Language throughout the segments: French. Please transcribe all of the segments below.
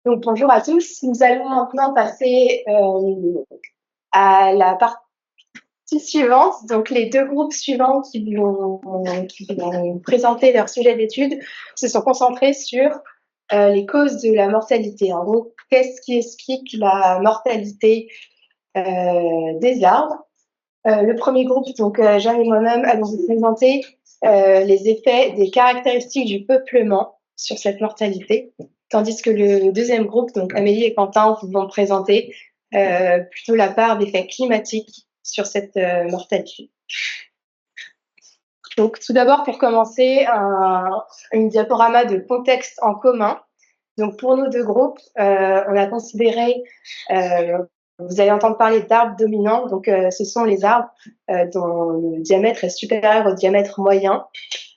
Donc, bonjour à tous. Nous allons maintenant passer à la partie suivante. Donc, les deux groupes suivants qui vont présenter leur sujet d'étude se sont concentrés sur les causes de la mortalité. En gros, qu'est-ce qui explique la mortalité des arbres? Le premier groupe, donc Jeanne et moi-même, allons vous présenter les effets des caractéristiques du peuplement sur cette mortalité, tandis que le deuxième groupe, donc Amélie et Quentin, vont présenter plutôt la part d'effets climatiques sur cette mortalité. Donc, tout d'abord, pour commencer, une diaporama de contexte en commun. Donc, pour nos deux groupes, on a considéré, vous allez entendre parler d'arbres dominants. Donc, ce sont les arbres dont le diamètre est supérieur au diamètre moyen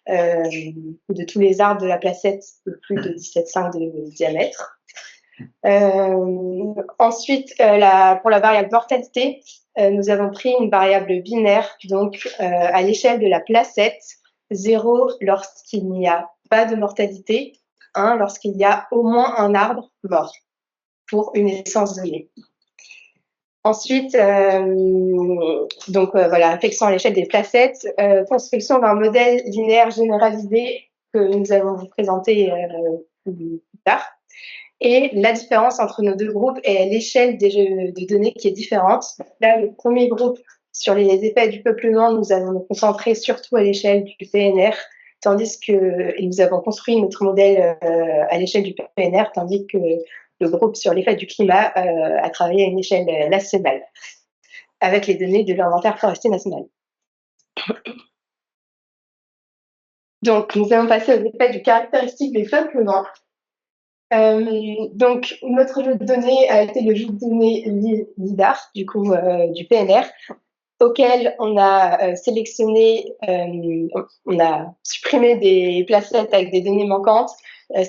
de tous les arbres de la placette de plus de 17,5 de diamètre. Ensuite, pour la variable mortalité, nous avons pris une variable binaire, donc à l'échelle de la placette, 0 lorsqu'il n'y a pas de mortalité, 1 lorsqu'il y a au moins un arbre mort pour une essence donnée. Ensuite, voilà, réflexion à l'échelle des placettes, construction d'un modèle linéaire généralisé que nous allons vous présenter plus tard. Et la différence entre nos deux groupes est l'échelle de données qui est différente. Là, le premier groupe, sur les effets du peuplement, nous allons nous concentrer surtout à l'échelle du PNR, tandis que nous avons construit notre modèle à l'échelle du PNR, tandis que le groupe sur l'effet du climat a travaillé à une échelle nationale, avec les données de l'inventaire forestier national. Donc, nous allons passer aux effets du caractéristique des peuplements. Donc, notre jeu de données a été le jeu de données LIDAR, du coup, du PNR, auquel on a sélectionné, on a supprimé des placettes avec des données manquantes,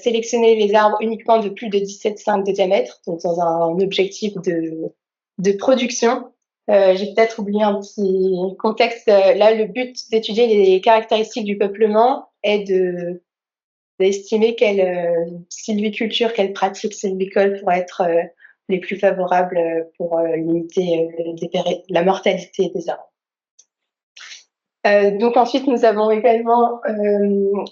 sélectionné les arbres uniquement de plus de 17,5 de diamètre, donc dans un objectif de production. J'ai peut-être oublié un petit contexte. Là, le but d'étudier les caractéristiques du peuplement est d'estimer quelle sylviculture, quelles pratiques sylvicoles pourraient être les plus favorables pour limiter la mortalité des arbres. Donc ensuite, nous avons également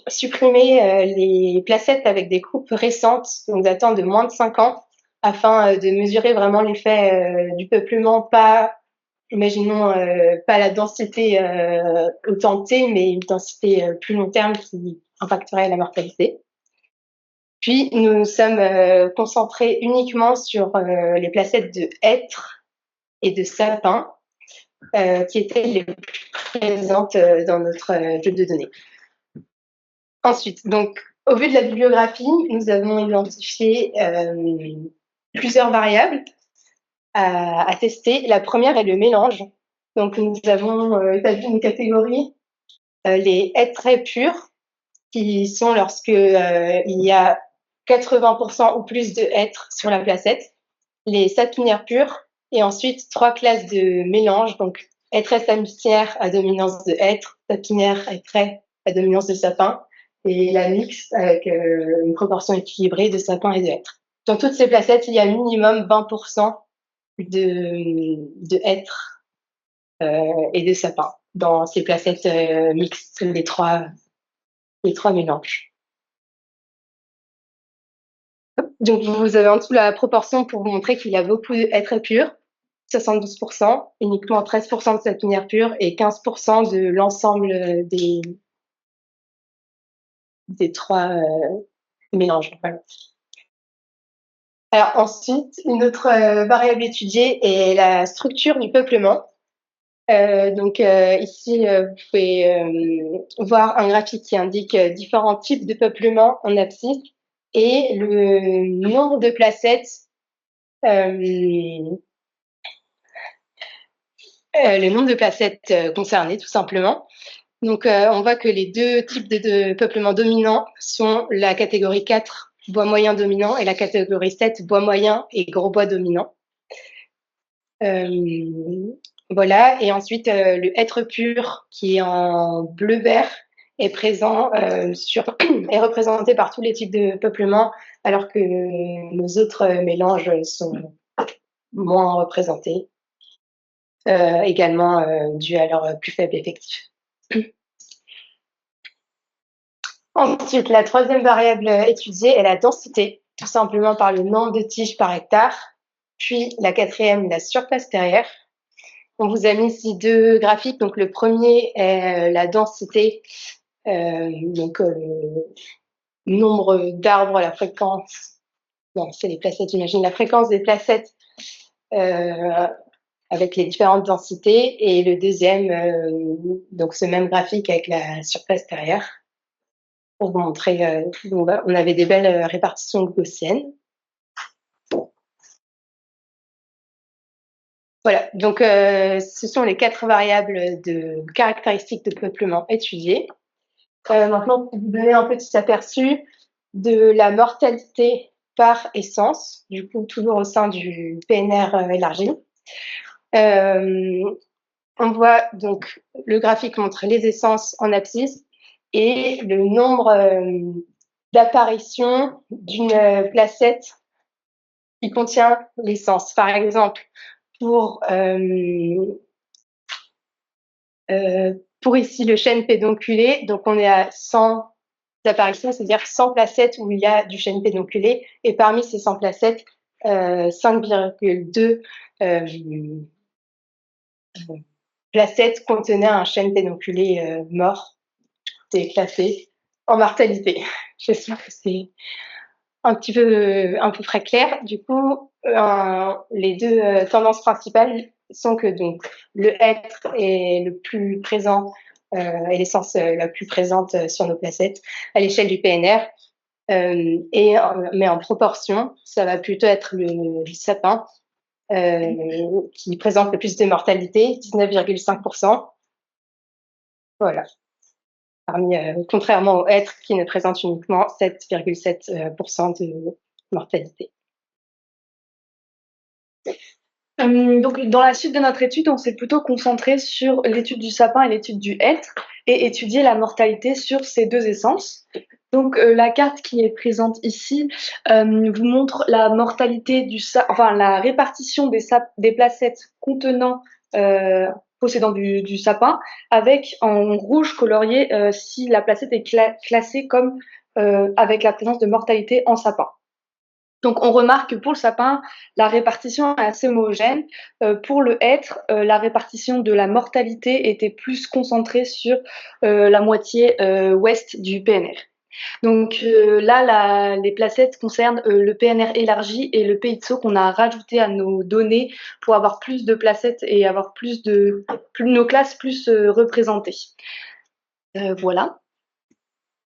supprimé les placettes avec des coupes récentes, donc datant de moins de 5 ans, afin de mesurer vraiment l'effet du peuplement, imaginons pas la densité au temps T, mais une densité plus long terme qui impacterait la mortalité. Puis, nous sommes concentrés uniquement sur les placettes de hêtres et de sapins, qui étaient les plus présentes dans notre jeu de données. Ensuite, donc, au vu de la bibliographie, nous avons identifié plusieurs variables à tester. La première est le mélange. Donc, nous avons établi une catégorie, les hêtres très purs, qui sont lorsque il y a 80% ou plus de hêtres sur la placette, les sapinières pures, et ensuite 3 classes de mélange, donc hêtres sapinières à dominance de hêtres, sapinières hêtraies à dominance de sapins, et la mixte avec une proportion équilibrée de sapins et de hêtres. Dans toutes ces placettes, il y a minimum 20% de hêtres et de sapins dans ces placettes mixtes, les trois mélanges. Donc, vous avez en dessous la proportion pour vous montrer qu'il y a beaucoup d'êtres purs, 72%, uniquement 13% de sapinières pures et 15% de l'ensemble des trois mélanges. Voilà. Alors ensuite, une autre variable étudiée est la structure du peuplement. Ici, vous pouvez voir un graphique qui indique différents types de peuplement en abscisse et le nombre de placettes, concernées, tout simplement. Donc, on voit que les deux types de peuplement dominants sont la catégorie 4, bois moyen dominant, et la catégorie 7, bois moyen et gros bois dominant. Voilà, et ensuite, le hêtre pur, qui est en bleu-vert, est présent est représenté par tous les types de peuplement, alors que nos autres mélanges sont moins représentés, également dû à leur plus faible effectif. Ensuite, la troisième variable étudiée est la densité, tout simplement par le nombre de tiges par hectare. Puis la quatrième, la surface terrière. On vous a mis ici deux graphiques. Donc le premier est la densité, donc le nombre d'arbres, la fréquence. Non, c'est les placettes, j'imagine. La fréquence des placettes avec les différentes densités. Et le deuxième, donc ce même graphique avec la surface terrière. Pour vous montrer, on avait des belles répartitions gaussiennes. Voilà, donc ce sont les 4 variables de caractéristiques de peuplement étudiées. Maintenant, pour vous donner un petit aperçu de la mortalité par essence, du coup, toujours au sein du PNR élargi. On voit donc le graphique montre les essences en abscisse et le nombre d'apparitions d'une placette qui contient l'essence. Par exemple, pour ici le chêne pédonculé, donc on est à 100 apparitions, c'est-à-dire 100 placettes où il y a du chêne pédonculé, et parmi ces 100 placettes, 5,2 placettes contenaient un chêne pédonculé mort. C'est classé en mortalité. J'espère que c'est un peu très clair. Du coup, les deux tendances principales sont que donc le hêtre est le plus présent et l'essence la plus présente sur nos placettes à l'échelle du PNR. Mais en proportion, ça va plutôt être le sapin qui présente le plus de mortalité, 19,5%. Voilà. Contrairement au hêtre qui ne présente uniquement 7,7% de mortalité. Donc, dans la suite de notre étude, on s'est plutôt concentré sur l'étude du sapin et l'étude du hêtre et étudier la mortalité sur ces deux essences. Donc, la carte qui est présente ici vous montre la mortalité enfin la répartition des placettes contenant possédant du sapin, avec en rouge colorié si la placette est classée comme avec la présence de mortalité en sapin. Donc on remarque que pour le sapin, la répartition est assez homogène. Pour le hêtre, la répartition de la mortalité était plus concentrée sur la moitié ouest du PNR. Donc là, les placettes concernent le PNR élargi et le PITSO qu'on a rajouté à nos données pour avoir plus de placettes et avoir nos classes plus représentées. Voilà.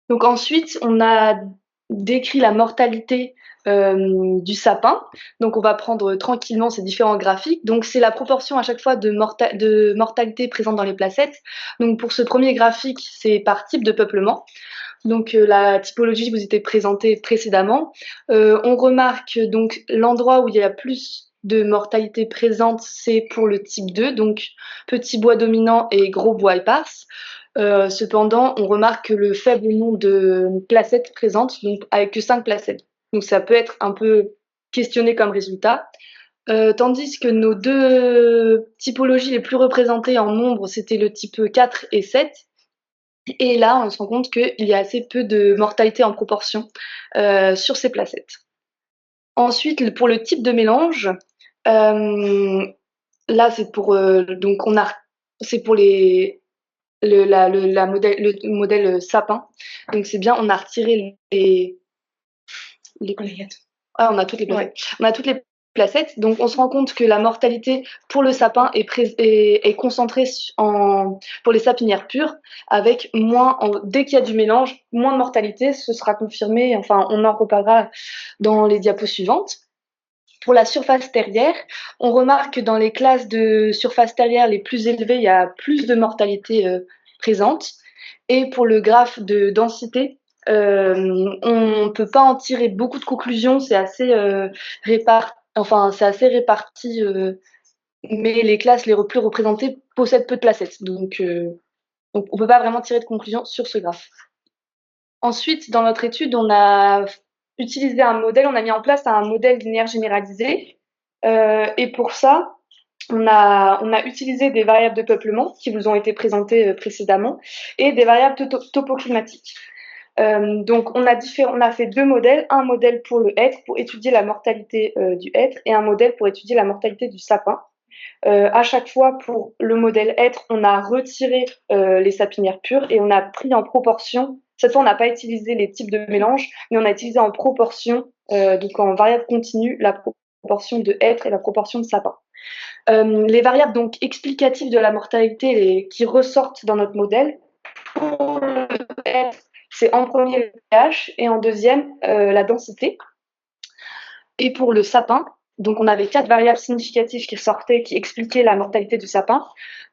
Donc ensuite, on a décrit la mortalité du sapin. Donc on va prendre tranquillement ces différents graphiques. Donc c'est la proportion à chaque fois de mortalité présente dans les placettes. Donc pour ce premier graphique, c'est par type de peuplement. Donc la typologie vous était présentée précédemment. On remarque donc l'endroit où il y a plus de mortalité présente, c'est pour le type 2, donc petit bois dominant et gros bois éparse. Cependant, on remarque le faible nombre de placettes présentes, donc avec que 5 placettes. Donc ça peut être un peu questionné comme résultat. Tandis que nos deux typologies les plus représentées en nombre, c'était le type 4 et 7. Et là, on se rend compte qu'il y a assez peu de mortalité en proportion sur ces placettes. Ensuite, pour le type de mélange, là, c'est pour c'est pour le modèle sapin. Donc c'est bien, on a retiré on a toutes les placettes. Ouais. On a toutes les placettes. Donc on se rend compte que la mortalité pour le sapin est concentrée pour les sapinières pures, avec dès qu'il y a du mélange, moins de mortalité. Ce sera confirmé. Enfin, on en reparlera dans les diapos suivantes. Pour la surface terrière, on remarque que dans les classes de surface terrière les plus élevées, il y a plus de mortalité présente. Et pour le graphe de densité, on ne peut pas en tirer beaucoup de conclusions, c'est assez réparti, mais les classes les plus représentées possèdent peu de placettes. Donc on ne peut pas vraiment tirer de conclusions sur ce graphe. Ensuite, dans notre étude, on a utiliser un modèle, on a mis en place un modèle linéaire généralisé. Et pour ça, on a utilisé des variables de peuplement qui vous ont été présentées précédemment et des variables topoclimatiques. Donc, on a fait deux modèles, un modèle pour le hêtre, pour étudier la mortalité du hêtre, et un modèle pour étudier la mortalité du sapin. À chaque fois, pour le modèle hêtre, on a retiré les sapinières pures et on a pris en proportion. Cette fois, on n'a pas utilisé les types de mélange, mais on a utilisé en proportion, donc en variable continue, la proportion de hêtre et la proportion de sapin. Les variables donc explicatives de la mortalité qui ressortent dans notre modèle, pour le hêtre, c'est en premier le pH et en deuxième la densité. Et pour le sapin, donc on avait 4 variables significatives qui ressortaient, qui expliquaient la mortalité du sapin.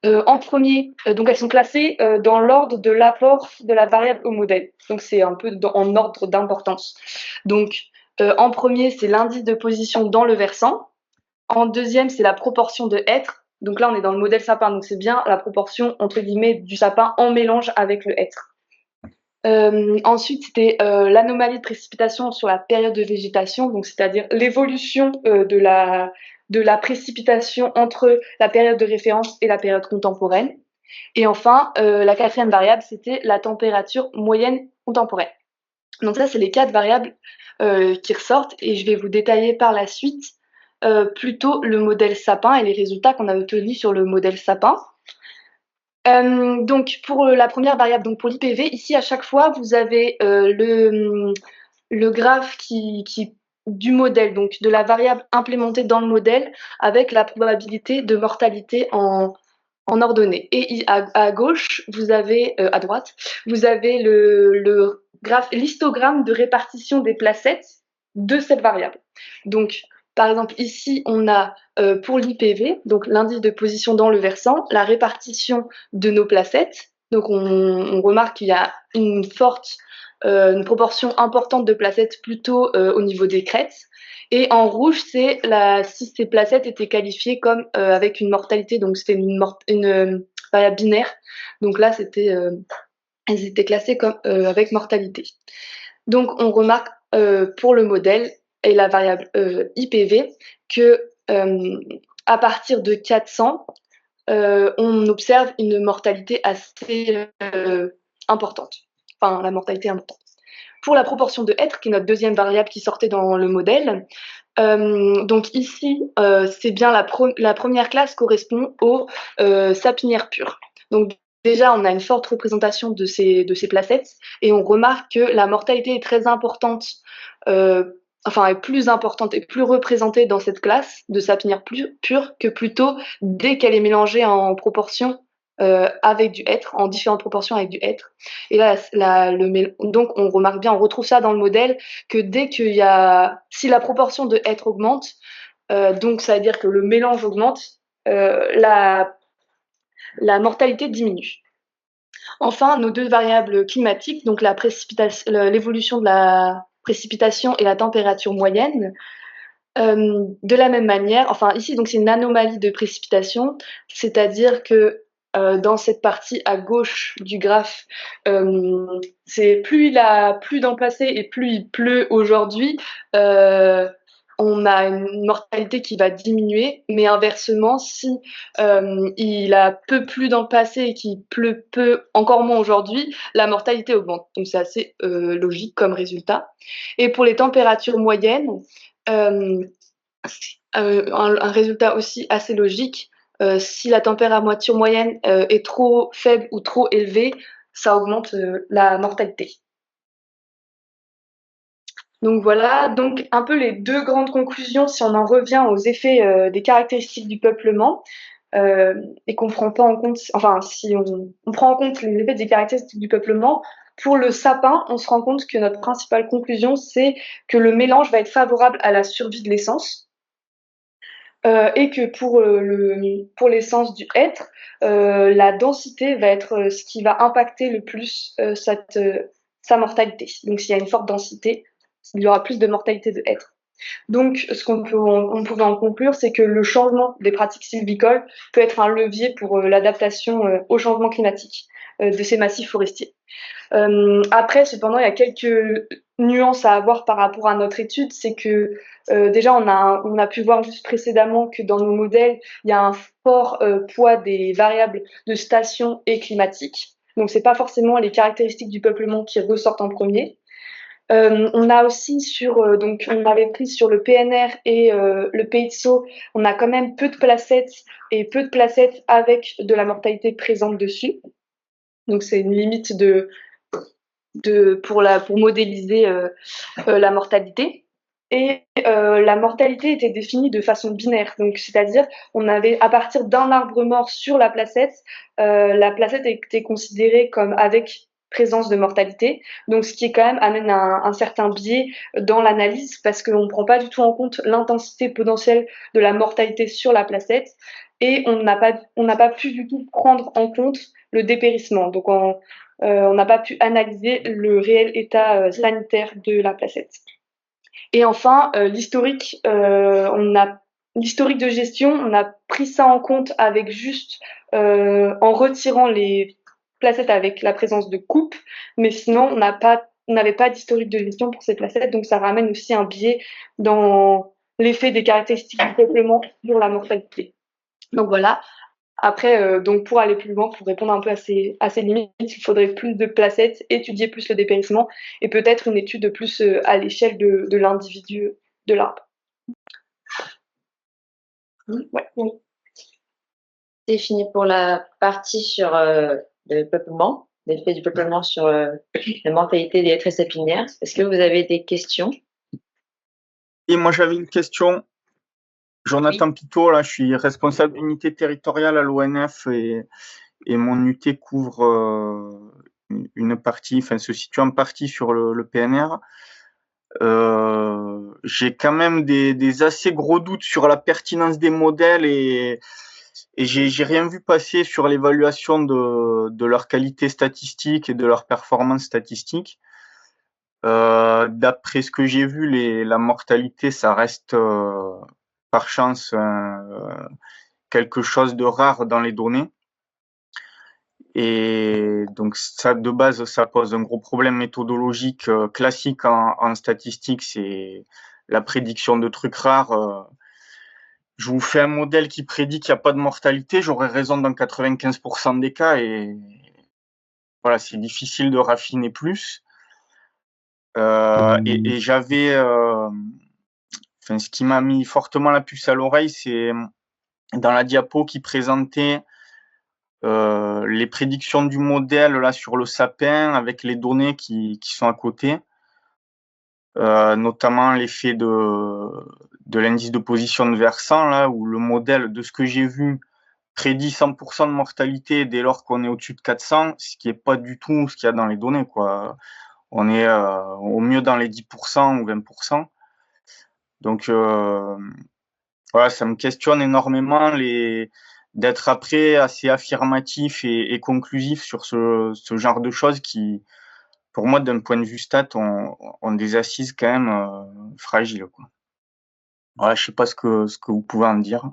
En premier, donc elles sont classées dans l'ordre de l'apport de la variable au modèle. Donc c'est un peu en ordre d'importance. Donc en premier, c'est l'indice de position dans le versant. En deuxième, c'est la proportion de hêtre. Donc là, on est dans le modèle sapin, donc c'est bien la proportion entre guillemets du sapin en mélange avec le hêtre. Ensuite, c'était l'anomalie de précipitation sur la période de végétation, donc c'est-à-dire l'évolution de la précipitation entre la période de référence et la période contemporaine. Et enfin, la quatrième variable, c'était la température moyenne contemporaine. Donc ça, c'est les 4 variables qui ressortent, et je vais vous détailler par la suite plutôt le modèle sapin et les résultats qu'on a obtenus sur le modèle sapin. Donc pour la première variable, donc pour l'IPV, ici à chaque fois vous avez le graphe du modèle, donc de la variable implémentée dans le modèle avec la probabilité de mortalité en ordonnée. Et à gauche, vous avez à droite, vous avez le l'histogramme de répartition des placettes de cette variable. Donc par exemple, ici, on a pour l'IPV, donc l'indice de position dans le versant, la répartition de nos placettes. Donc, on remarque qu'il y a une proportion importante de placettes plutôt au niveau des crêtes. Et en rouge, c'est si ces placettes étaient qualifiées comme avec une mortalité, donc c'était une variable binaire. Donc là, elles étaient classées comme avec mortalité. Donc, on remarque pour le modèle et la variable IPV que à partir de 400, on observe une mortalité assez importante. Enfin, la mortalité est importante. Pour la proportion de hêtre, qui est notre deuxième variable qui sortait dans le modèle, donc ici, c'est bien la première classe correspond aux sapinières pures. Donc déjà, on a une forte représentation de ces placettes et on remarque que la mortalité est très importante, est plus importante et plus représentée dans cette classe de sapinières pures que plutôt dès qu'elle est mélangée en proportion avec du hêtre, en différentes proportions avec du hêtre. Et là, donc on remarque bien, on retrouve ça dans le modèle, que si la proportion de hêtre augmente, donc ça veut dire que le mélange augmente, la mortalité diminue. Enfin, nos deux variables climatiques, donc l'évolution de la précipitation et la température moyenne, de la même manière, enfin ici donc c'est une anomalie de précipitation, c'est-à-dire que dans cette partie à gauche du graphe, c'est plus il a plu dans le passé et plus il pleut aujourd'hui, on a une mortalité qui va diminuer, mais inversement, si il a peu plu dans le passé et qu'il pleut peu, encore moins aujourd'hui, la mortalité augmente. Donc c'est assez logique comme résultat. Et pour les températures moyennes, un résultat aussi assez logique. Si la température moyenne est trop faible ou trop élevée, ça augmente la mortalité. Donc voilà, donc un peu les deux grandes conclusions si on en revient aux effets des caractéristiques du peuplement et qu'on prend pas en compte, enfin si on prend en compte les effets des caractéristiques du peuplement, pour le sapin, on se rend compte que notre principale conclusion, c'est que le mélange va être favorable à la survie de l'essence. Et que pour l'essence du hêtre, la densité va être ce qui va impacter le plus sa mortalité. Donc s'il y a une forte densité, il y aura plus de mortalité de hêtre. Donc ce qu'on pouvait en conclure, c'est que le changement des pratiques sylvicoles peut être un levier pour l'adaptation au changement climatique. de ces massifs forestiers. Après, cependant, il y a quelques nuances à avoir par rapport à notre étude. C'est que déjà, on a pu voir juste précédemment que dans nos modèles, il y a un fort poids des variables de station et climatique. Donc, c'est pas forcément les caractéristiques du peuplement qui ressortent en premier. On a aussi donc on avait pris sur le PNR et le Pays de Sceaux, on a quand même peu de placettes et peu de placettes avec de la mortalité présente dessus. Donc c'est une limite pour modéliser la mortalité. Et la mortalité était définie de façon binaire, donc c'est-à-dire on avait à partir d'un arbre mort sur la placette était considérée comme avec présence de mortalité, donc ce qui quand même amène un certain biais dans l'analyse parce qu'on ne prend pas du tout en compte l'intensité potentielle de la mortalité sur la placette et on n'a pas pu du tout prendre en compte le dépérissement. Donc on n'a pas pu analyser le réel état sanitaire de la placette. Et enfin, l'historique de gestion, on a pris ça en compte avec juste en retirant les placettes avec la présence de coupe, mais sinon on n'avait pas d'historique de gestion pour ces placettes, donc ça ramène aussi un biais dans l'effet des caractéristiques du peuplement sur la mortalité. Donc voilà. Après, donc pour aller plus loin, pour répondre un peu à ces limites, il faudrait plus de placettes, étudier plus le dépérissement et peut-être une étude de plus à l'échelle de l'individu de l'arbre. Ouais. Oui. C'est fini pour la partie sur le peuplement, l'effet du peuplement sur la mortalité des hêtres sapinières. Est-ce que vous avez des questions? Et moi, j'avais une question. Jonathan Oui. Pitot, là, je suis responsable d'unité territoriale à l'ONF et mon UT couvre une partie, enfin, se situe en partie sur le PNR. J'ai quand même des assez gros doutes sur la pertinence des modèles et j'ai rien vu passer sur l'évaluation de leur qualité statistique et de leur performance statistique. D'après ce que j'ai vu, la mortalité, ça reste par chance quelque chose de rare dans les données. Et donc ça, de base, ça pose un gros problème méthodologique classique en statistique, c'est la prédiction de trucs rares. Je vous fais un modèle qui prédit qu'il n'y a pas de mortalité, j'aurais raison dans 95% des cas et voilà, c'est difficile de raffiner plus. Et j'avais, enfin, ce qui m'a mis fortement la puce à l'oreille, c'est dans la diapo qui présentait les prédictions du modèle là sur le sapin avec les données qui sont à côté, notamment l'effet de l'indice de position de versant là où le modèle, de ce que j'ai vu, prédit 100% de mortalité dès lors qu'on est au-dessus de 400, ce qui est pas du tout ce qu'il y a dans les données, quoi. On est au mieux dans les 10% ou 20%. Donc voilà, ça me questionne énormément d'être après assez affirmatif et conclusif sur ce genre de choses qui, pour moi, d'un point de vue stat, ont des assises quand même fragiles, quoi. Voilà, je sais pas ce que vous pouvez en dire.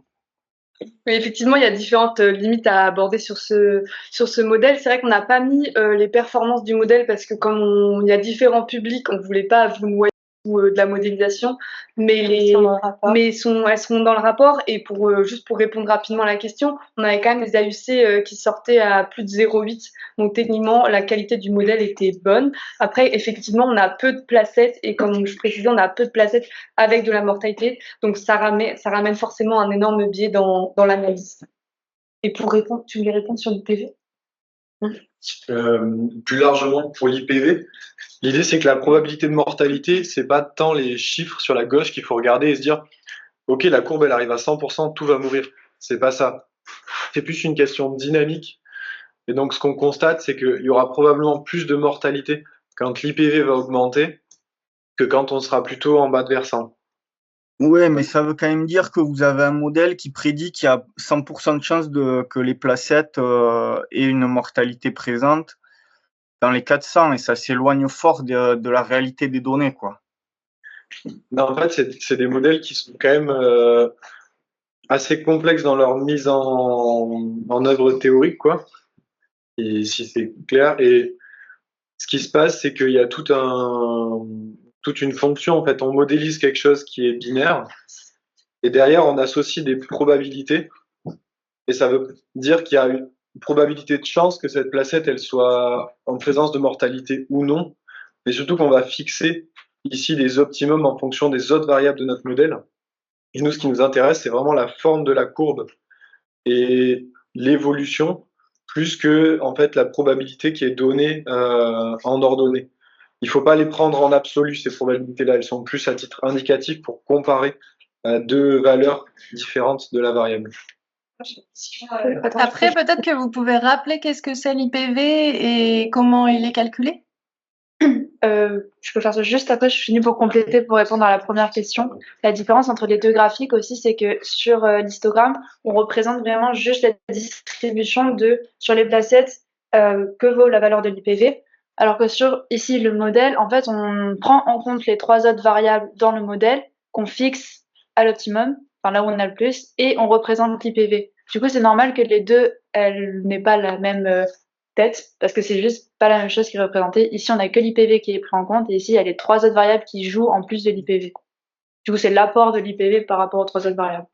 Oui, effectivement, il y a différentes limites à aborder sur ce modèle. C'est vrai qu'on n'a pas mis les performances du modèle parce que il y a différents publics, on ne voulait pas vous noyer de la modélisation, mais elles seront dans le rapport. Et juste pour répondre rapidement à la question, on avait quand même des AUC qui sortaient à plus de 0,8. Donc techniquement, la qualité du modèle était bonne. Après, effectivement, on a peu de placettes et comme je précisais, on a peu de placettes avec de la mortalité. Donc ça ramène forcément un énorme biais dans l'analyse. Et pour répondre, tu voulais répondre sur l'IPV? Plus largement pour l'IPV, l'idée c'est que la probabilité de mortalité, c'est pas tant les chiffres sur la gauche qu'il faut regarder et se dire ok, la courbe elle arrive à 100%, tout va mourir. C'est pas ça. C'est plus une question de dynamique. Et donc ce qu'on constate, c'est qu'il y aura probablement plus de mortalité quand l'IPV va augmenter que quand on sera plutôt en bas de versant. Ouais, mais ça veut quand même dire que vous avez un modèle qui prédit qu'il y a 100% de chances que les placettes aient une mortalité présente dans les 400 et ça s'éloigne fort de la réalité des données, quoi. Non, en fait, c'est des modèles qui sont quand même assez complexes dans leur mise en œuvre théorique, quoi. Et si c'est clair. Et ce qui se passe, c'est qu'il y a toute une fonction. En fait, on modélise quelque chose qui est binaire. Et derrière, on associe des probabilités. Et ça veut dire qu'il y a une probabilité de chance que cette placette, elle soit en présence de mortalité ou non. Mais surtout qu'on va fixer ici des optimums en fonction des autres variables de notre modèle. Et nous, ce qui nous intéresse, c'est vraiment la forme de la courbe et l'évolution, plus que en fait la probabilité qui est donnée en ordonnée. Il ne faut pas les prendre en absolu, ces probabilités-là. Elles sont plus à titre indicatif pour comparer deux valeurs différentes de la variable. Après, peut-être que vous pouvez rappeler qu'est-ce que c'est l'IPV et comment il est calculé? Je peux faire ça juste après, je finis pour compléter, pour répondre à la première question. La différence entre les deux graphiques aussi, c'est que sur l'histogramme, on représente vraiment juste la distribution sur les placettes, que vaut la valeur de l'IPV. Alors que sur ici le modèle, en fait, on prend en compte les 3 autres variables dans le modèle qu'on fixe à l'optimum, enfin là où on a le plus, et on représente l'IPV. Du coup, c'est normal que les deux, elles n'aient pas la même tête, parce que c'est juste pas la même chose qui est représentée. Ici, on a que l'IPV qui est pris en compte, et ici, il y a les 3 autres variables qui jouent en plus de l'IPV. Du coup, c'est l'apport de l'IPV par rapport aux 3 autres variables.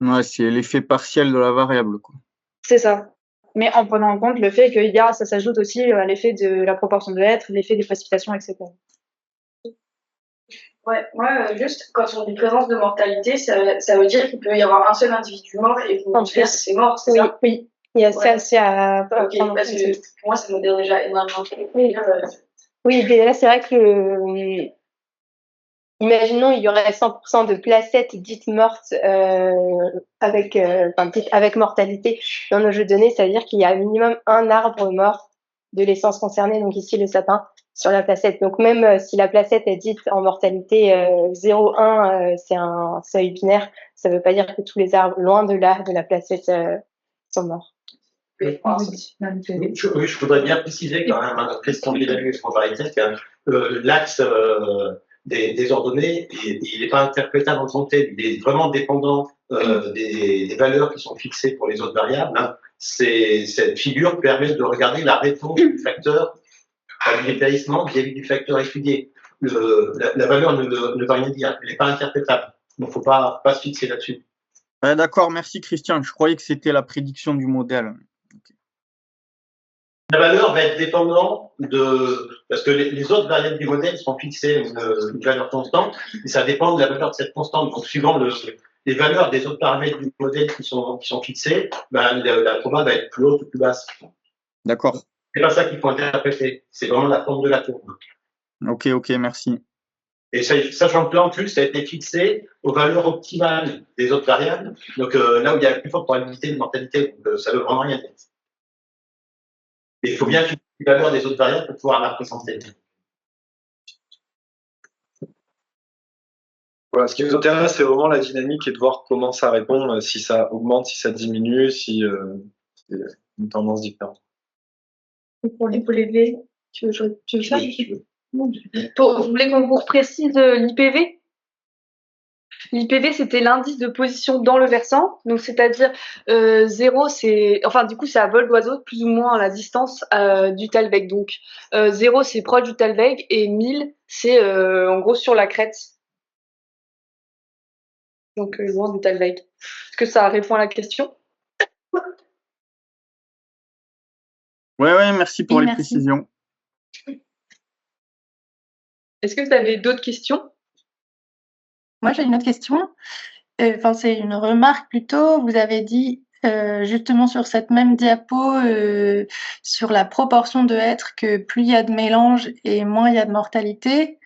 Ouais, c'est l'effet partiel de la variable, quoi. C'est ça. Mais en prenant en compte le fait qu'il y a, ça s'ajoute aussi à l'effet de la proportion de lettres, l'effet des précipitations, etc. Ouais, moi, juste, quand on dit présence de mortalité, ça veut dire qu'il peut y avoir un seul individu mort et vous considérez que c'est mort, c'est ça? Oui, il y a ça aussi à Ok, prendre en parce compte. que pour moi, ça me dérange déjà énormément. Oui, mais là, c'est vrai que imaginons, il y aurait 100% de placettes dites mortes dites avec mortalité dans nos jeux de données. Ça veut dire qu'il y a un minimum un arbre mort de l'essence concernée, donc ici le sapin, sur la placette. Donc même si la placette est dite en mortalité 0,1, c'est un seuil binaire, ça ne veut pas dire que tous les arbres, loin de là, de la placette, sont morts. Oui, je voudrais bien préciser quand même, hein, question de l'évaluation paritaire, que l'axe des ordonnées, il n'est pas interprétable en tant que tel, il est vraiment dépendant des valeurs qui sont fixées pour les autres variables. Hein. Cette figure permet de regarder la réponse du facteur, du dépérissement vis-à-vis du facteur étudié. La valeur ne veut rien dire, elle n'est pas interprétable. Donc, il ne faut pas se fixer là-dessus. Ouais, d'accord, merci Christian. Je croyais que c'était la prédiction du modèle. La valeur va être dépendante parce que les autres variables du modèle sont fixées une valeur constante, et ça dépend de la valeur de cette constante. Donc, suivant les valeurs des autres paramètres du modèle qui sont fixés, ben, la proba va être plus haute ou plus basse. D'accord. C'est pas ça qu'il faut interpréter. C'est vraiment la forme de la courbe. Ok, merci. Et sachant que là, en plus, ça a été fixé aux valeurs optimales des autres variables. Donc, là où il y a la plus forte probabilité de mortalité, donc, ça veut vraiment rien dire. Et il faut bien fixer les valeurs des autres variables pour pouvoir la représenter. Voilà, ce qui nous intéresse, c'est vraiment la dynamique et de voir comment ça répond, si ça augmente, si ça diminue, si c'est une tendance différente. Pour l'IPV, tu veux ça? Vous voulez qu'on vous précise l'IPV? L'IPV, c'était l'indice de position dans le versant. Donc, c'est-à-dire 0, c'est à vol d'oiseau, plus ou moins à la distance du talweg. Donc, 0, c'est proche du talweg et 1000, c'est en gros sur la crête. Donc, loin du talweg. Est-ce que ça répond à la question? Ouais, merci pour les précisions. Est-ce que vous avez d'autres questions? Moi, j'ai une autre question. C'est une remarque plutôt. Vous avez dit justement sur cette même diapo, sur la proportion de êtres, que plus il y a de mélange et moins il y a de mortalité.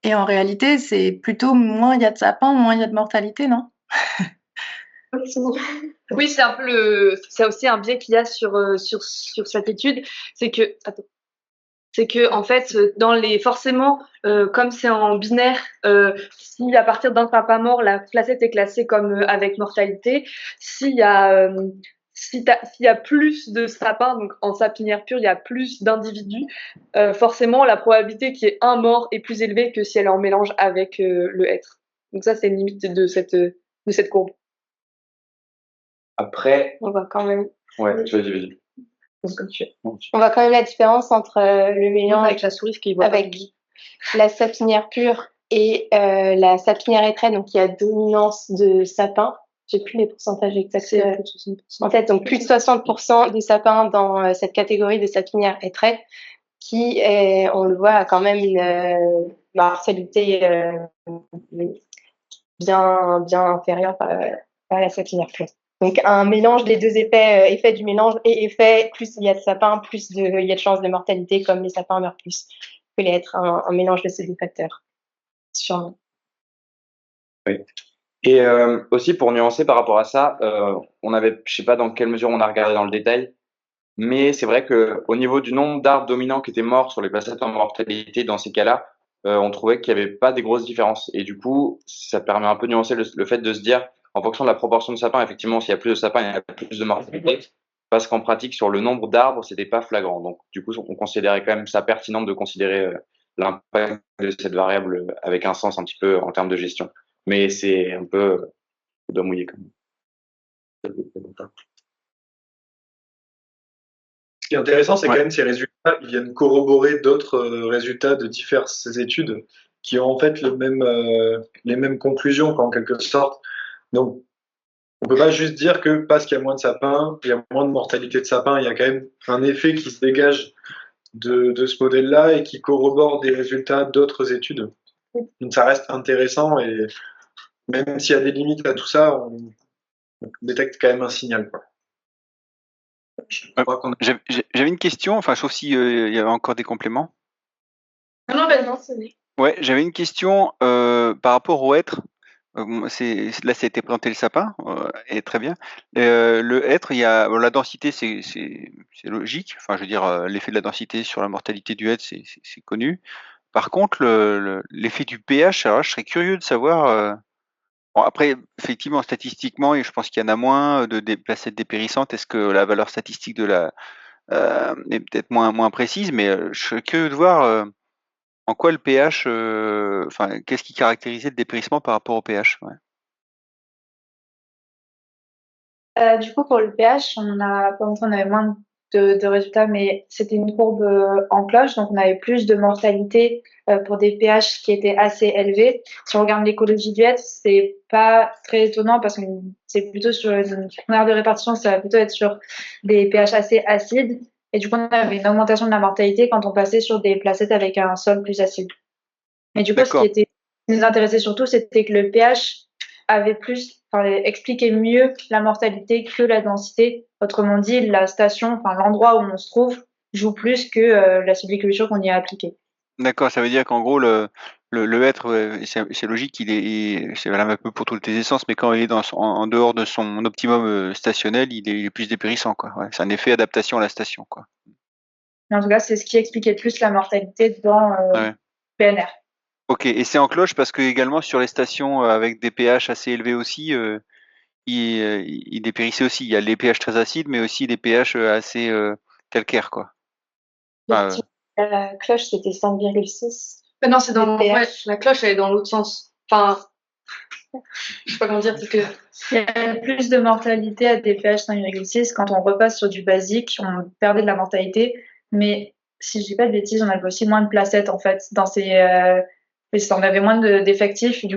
Et en réalité, c'est plutôt moins il y a de sapins, moins il y a de mortalité, non? Oui, c'est un peu c'est aussi un biais qu'il y a sur cette étude, c'est que en fait forcément comme c'est en binaire, si à partir d'un sapin mort la placette est classée comme avec mortalité, s'il y a plus de sapins, donc en sapinière pure il y a plus d'individus, forcément la probabilité qu'il y ait un mort est plus élevée que si elle est en mélange avec le être. Donc ça c'est une limite de cette courbe. Après, On va quand même. ouais, vas-y. Comme tu veux. On voit quand même la différence entre le mélange Avec la souris qui voit avec la sapinière pure et la sapinière étrée, donc il y a dominance de sapin. J'ai plus les pourcentages exacts en tête, donc plus de 60% des sapins dans cette catégorie de sapinière étrée, qui est, on le voit, a quand même une mortalité bien inférieure à la sapinière pure. Donc un mélange des deux effets, effet du mélange et effet plus il y a de sapins, plus il y a de chances de mortalité, comme les sapins meurent plus. Il peut y être un mélange de ces deux facteurs. Sûrement. Oui. Et aussi pour nuancer par rapport à ça, on avait, je sais pas dans quelle mesure on a regardé dans le détail, mais c'est vrai que au niveau du nombre d'arbres dominants qui étaient morts sur les placettes en mortalité, dans ces cas-là, on trouvait qu'il n'y avait pas des grosses différences. Et du coup, ça permet un peu de nuancer le fait de se dire, en fonction de la proportion de sapins, effectivement, s'il y a plus de sapins, il y a plus de mortalité. Parce qu'en pratique, sur le nombre d'arbres, c'était pas flagrant. Donc, du coup, on considérait quand même ça pertinent de considérer l'impact de cette variable avec un sens un petit peu en termes de gestion. Mais c'est un peu de mouiller quand même. Ce qui est intéressant, c'est quand même ces résultats, ils viennent corroborer d'autres résultats de diverses études qui ont en fait les mêmes conclusions, quoi, en quelque sorte. Donc, on peut pas juste dire que parce qu'il y a moins de sapins, il y a moins de mortalité de sapins, il y a quand même un effet qui se dégage de ce modèle-là et qui corrobore des résultats d'autres études. Donc, ça reste intéressant et même s'il y a des limites à tout ça, on détecte quand même un signal, quoi. J'avais une question, enfin, sauf si il y avait encore des compléments. Non, ben non, c'est vrai. Ouais, j'avais une question par rapport au hêtre. Là, ça a été présenté le sapin, et très bien. Le hêtre, il y a la densité, c'est logique. Enfin, je veux dire, l'effet de la densité sur la mortalité du hêtre, c'est connu. Par contre, l'effet du pH, alors là, je serais curieux de savoir. Bon, après, effectivement, statistiquement, et je pense qu'il y en a moins des placettes dépérissantes. Est-ce que la valeur statistique de la est peut-être moins précise, mais je serais curieux de voir en quoi le pH, enfin, qu'est-ce qui caractérisait le dépérissement par rapport au pH? Ouais. Du coup, pour le pH, on avait moins de résultats, mais c'était une courbe en cloche, donc on avait plus de mortalité pour des pH qui étaient assez élevés. Si on regarde l'écologie du hêtre, c'est pas très étonnant parce que c'est plutôt sur une aire de répartition, ça va plutôt être sur des pH assez acides. Et du coup, on avait une augmentation de la mortalité quand on passait sur des placettes avec un sol plus acide. Et du coup, ce qui nous intéressait surtout, c'était que le pH expliquait mieux la mortalité que la densité. Autrement dit, la station, enfin l'endroit où on se trouve, joue plus que la subculture qu'on y a appliquée. D'accord, ça veut dire qu'en gros, le hêtre, c'est logique, c'est valable un peu pour toutes les essences, mais quand il est en dehors de son optimum stationnel, il est plus dépérissant, quoi. Ouais, c'est un effet adaptation à la station, quoi. Mais en tout cas, c'est ce qui expliquait plus la mortalité dans PNR. Ok, et c'est en cloche parce que également sur les stations avec des pH assez élevés aussi, il dépérissait aussi. Il y a les pH très acides, mais aussi des pH assez calcaires, quoi. La cloche, c'était 5,6. Non, c'est dans la cloche, elle est dans l'autre sens. Enfin, je sais pas comment dire, c'est que il y a plus de mortalité à des pH 5,6. Quand on repasse sur du basique, on perdait de la mortalité. Mais si je dis pas de bêtises, on avait aussi moins de placettes en fait dans ces. On avait moins d'effectifs. Du